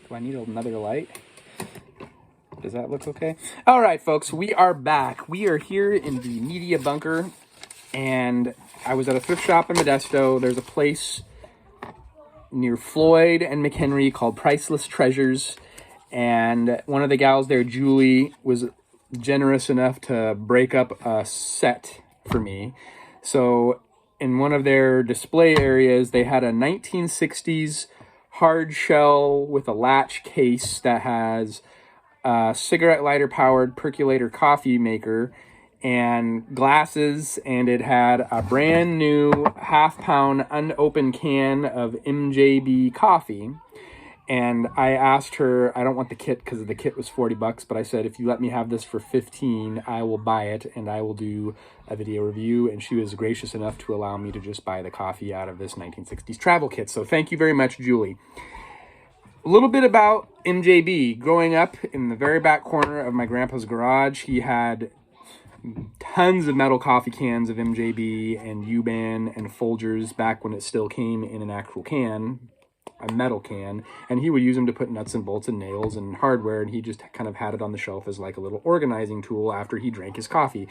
Do I need another light? Does that look okay? All right, folks, we are back. We are here in the media bunker, and I was at a thrift shop in Modesto. There's a place near Floyd and McHenry called Priceless Treasures, and one of the gals there, Julie, was generous enough to break up a set for me. So in one of their display areas, they had a 1960s hard shell with a latch case that has a cigarette lighter powered percolator coffee maker and glasses, and it had a brand new half-pound unopened can of MJB coffee. And I asked her, I don't want the kit because the kit was $40, but I said, if you let me have this for 15, I will buy it and I will do a video review. And she was gracious enough to allow me to just buy the coffee out of this 1960s travel kit. So thank you very much, Julie. A little bit about MJB. Growing up in the very back corner of my grandpa's garage, he had tons of metal coffee cans of MJB and U-Ban and Folgers back when it still came in an actual can, a metal can, and he would use them to put nuts and bolts and nails and hardware, and he just kind of had it on the shelf as like a little organizing tool after he drank his coffee.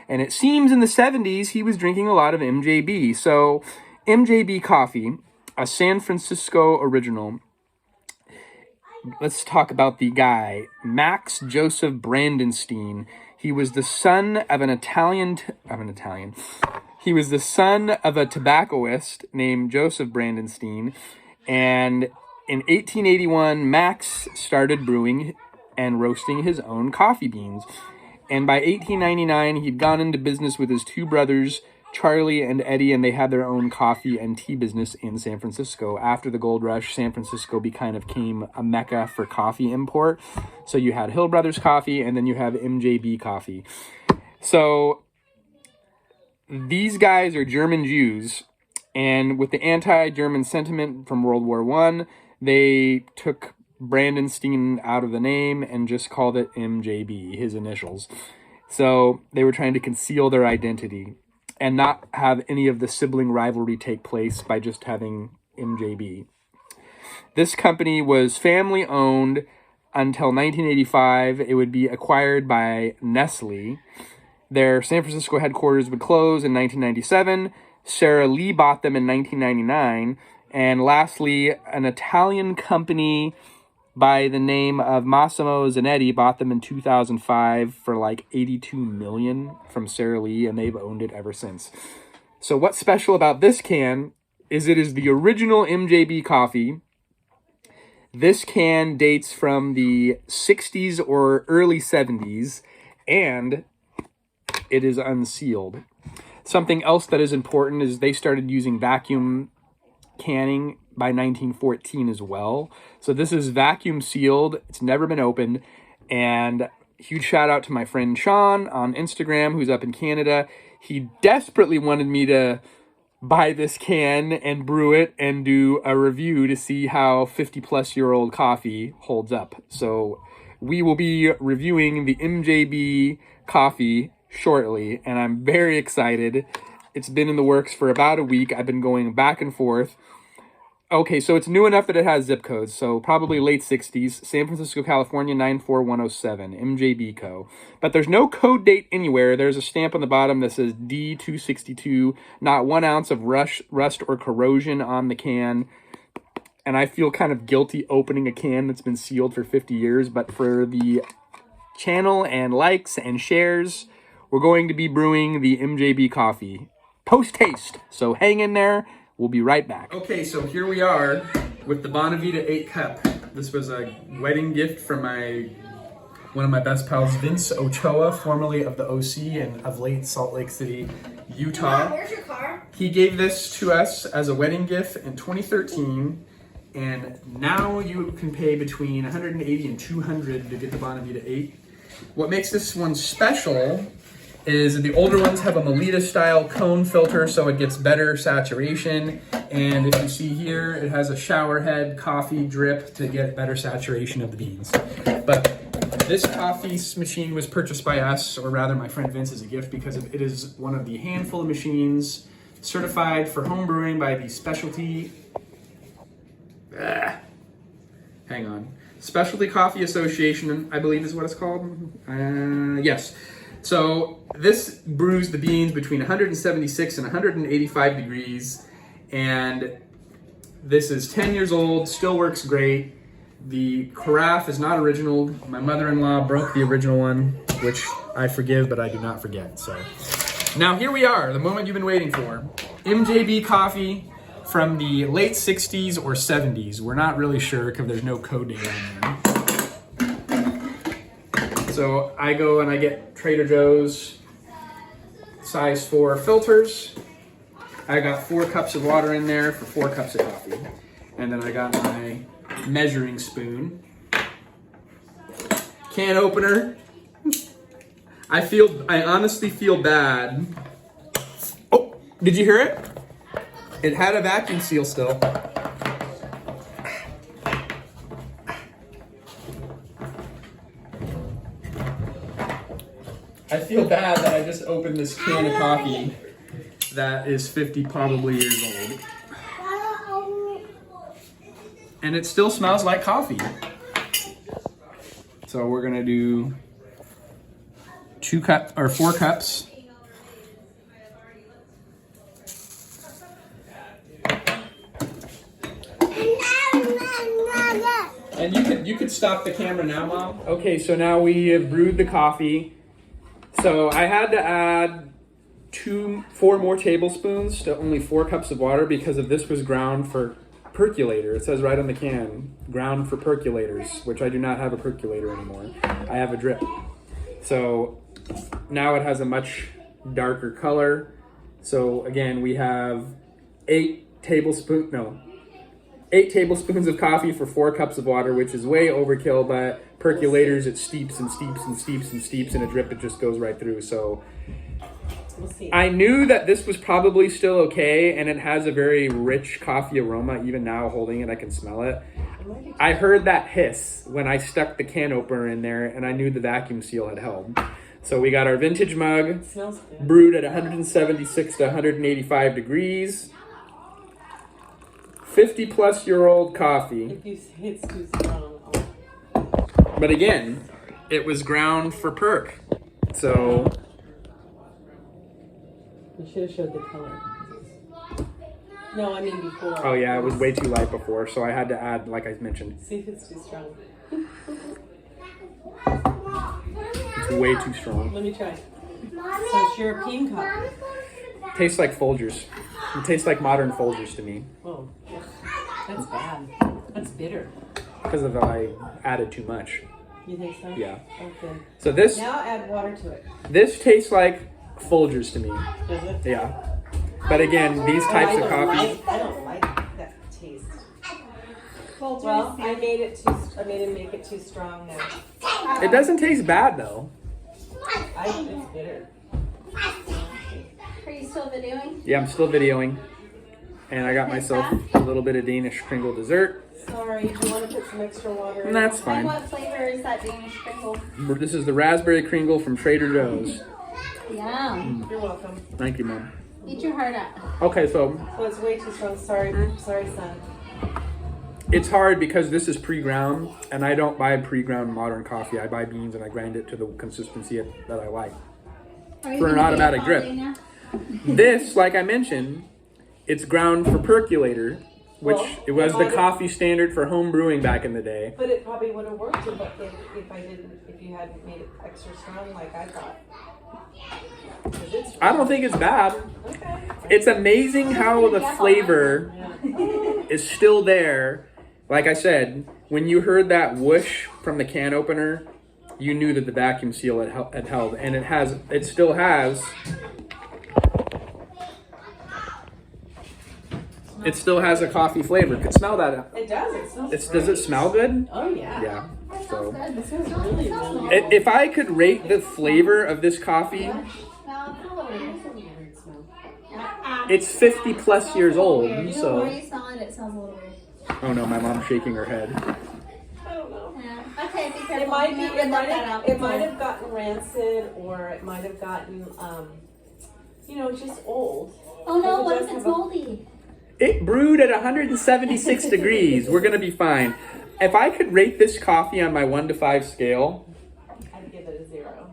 And it seems in the 70s he was drinking a lot of MJB. So MJB coffee, a San Francisco original. Let's talk about the guy, Max Joseph Brandenstein. He was the son of He was the son of a tobaccoist named Joseph Brandenstein. And in 1881, Max started brewing and roasting his own coffee beans. And by 1899, he'd gone into business with his two brothers, Charlie and Eddie, and they had their own coffee and tea business in San Francisco. After the gold rush, San Francisco became a mecca for coffee import. So you had Hill Brothers Coffee, and then you have MJB Coffee. So these guys are German Jews, and with the anti-German sentiment from World War I, they took Brandenstein out of the name and just called it MJB, his initials. So they were trying to conceal their identity and not have any of the sibling rivalry take place by just having MJB. This company was family owned until 1985. It would be acquired by Nestle. Their San Francisco headquarters would close in 1997. Sara Lee bought them in 1999. And lastly, an Italian company by the name of Massimo Zanetti bought them in 2005 for like $82 million from Sara Lee, and they've owned it ever since. So what's special about this can is it is the original MJB coffee. This can dates from the 60s or early 70s, and it is unsealed. Something else that is important is they started using vacuum canning by 1914 as well. So this is vacuum sealed. It's never been opened. And huge shout out to my friend Sean on Instagram, who's up in Canada. He desperately wanted me to buy this can and brew it and do a review to see how 50-plus-year-old coffee holds up. So we will be reviewing the MJB coffee shortly, and I'm very excited. It's been in the works for about a week. I've been going back and forth. Okay, so it's new enough that it has zip codes, so probably late 60s, San Francisco, California, 94107, MJB Co. But there's no code date anywhere. There's a stamp on the bottom that says D262, not 1 ounce of rust or corrosion on the can. And I feel kind of guilty opening a can that's been sealed for 50 years, but for the channel and likes and shares, we're going to be brewing the MJB coffee post-haste. So hang in there. We'll be right back. Okay, so here we are with the Bonavita 8 cup. This was a wedding gift from one of my best pals, Vince Ochoa, formerly of the OC and of late Salt Lake City, Utah. Where's your car? He gave this to us as a wedding gift in 2013, and now you can pay between $180 and $200 to get the Bonavita 8. What makes this one special is the older ones have a Melita style cone filter, so it gets better saturation. And if you see here, it has a shower head coffee drip to get better saturation of the beans. But this coffee machine was purchased by us, or rather my friend Vince, as a gift because it is one of the handful of machines certified for home brewing by the specialty hang on. Specialty Coffee Association, I believe is what it's called. Yes. So this brews the beans between 176 and 185 degrees. And this is 10 years old, still works great. The carafe is not original. My mother-in-law broke the original one, which I forgive, but I do not forget. So now here we are, the moment you've been waiting for. MJB coffee from the late 60s or 70s. We're not really sure because there's no code date on there. So I go and I get Trader Joe's size 4 filters. I got 4 cups of water in there for 4 cups of coffee. And then I got my measuring spoon. Can opener. I honestly feel bad. Oh, did you hear it? It had a vacuum seal still. I feel bad that I just opened this can of coffee that is 50 probably years old. And it still smells like coffee. So we're gonna do 4 cups. And you could stop the camera now, Mom. Okay, so now we have brewed the coffee. So I had to add 4 more tablespoons to only 4 cups of water because of this was ground for percolator. It says right on the can, ground for percolators, which I do not have a percolator anymore. I have a drip. So now it has a much darker color. So again, we have 8 tablespoons of coffee for 4 cups of water, which is way overkill, but percolators, it steeps and steeps and steeps and steeps, and a drip, it just goes right through. So we'll see. I knew that this was probably still okay, and it has a very rich coffee aroma. Even now, holding it, I can smell it. I heard that hiss when I stuck the can opener in there, and I knew the vacuum seal had held. So we got our vintage mug, brewed at 176 to 185 degrees. 50-plus-year-old coffee. If you say it's too strong. But again, it was ground for perk. So you should have showed the color. No, I mean before. Oh yeah, it was way too light before, so I had to add, like I mentioned. See if it's too strong. It's way too strong. Let me try. So it's European coffee. Tastes like Folgers. It tastes like modern Folgers to me. Oh, that's bad. That's bitter. Because of I added too much. You think so? Yeah. Okay. So this. Now add water to it. This tastes like Folgers to me. Does it? Yeah. But again, these types of coffee. I don't like that taste. Well, I made him make it too strong now. It doesn't taste bad though. It's bitter. Are you still videoing? Yeah, I'm still videoing. And I got myself a little bit of Danish Kringle dessert. Sorry, do you want to put some extra water in? That's And fine. what flavor is that Danish Kringle? This is the raspberry Kringle from Trader Joe's. Yum. You're welcome. Thank you, Mom. Eat your heart out. Okay, so So it's way too strong. Sorry, son. it's hard because this is pre-ground, and I don't buy pre-ground modern coffee. I buy beans and I grind it to the consistency that I like. For an automatic drip. This, like I mentioned, it's ground for percolator, which it was the coffee standard for home brewing back in the day. But it probably would have worked if you hadn't made it extra strong like I thought. I don't think it's bad. Okay. It's amazing how the flavor is still there. Like I said, when you heard that whoosh from the can opener, you knew that the vacuum seal had held, and it still has. It still has a coffee flavor. Could smell that. It does. It smells great. Does it smell good? Oh yeah. Yeah. So It smells really, really good. if I could rate the flavor of this coffee, It's a weird smell. it's 50 plus years old. The more So you smell it, it smells a little weird. oh no, my mom's shaking her head. I don't know. Yeah. Okay, be careful. It might be. You have to let that out. It might have gotten rancid, or it might have gotten, just old. Oh no, It what does if it's have a- moldy? It brewed at 176 degrees. We're gonna be fine. if I could rate this coffee on my 1 to 5 scale, I'd give it a 0.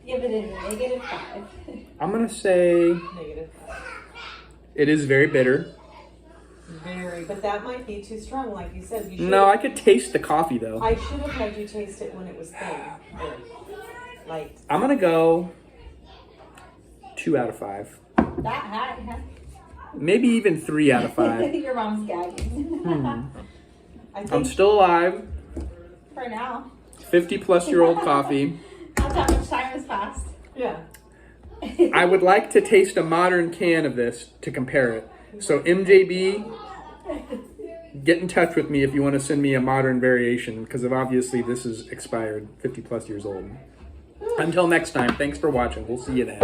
Give it a -5. I'm gonna say Negative. it is very bitter. Very, but that might be too strong, like you said. You should. No, I could taste the coffee though. I should have had you taste it when it was thin. Like. I'm gonna go 2 out of 5. That high, huh? Maybe even 3 out of 5. Your mom's gagging. I I'm think still alive. For now. 50-plus-year-old coffee. That's how much time has passed. yeah. I would like to taste a modern can of this to compare it. So MJB, get in touch with me if you want to send me a modern variation, because obviously this is expired, 50 plus years old. Until next time, thanks for watching. We'll see you then.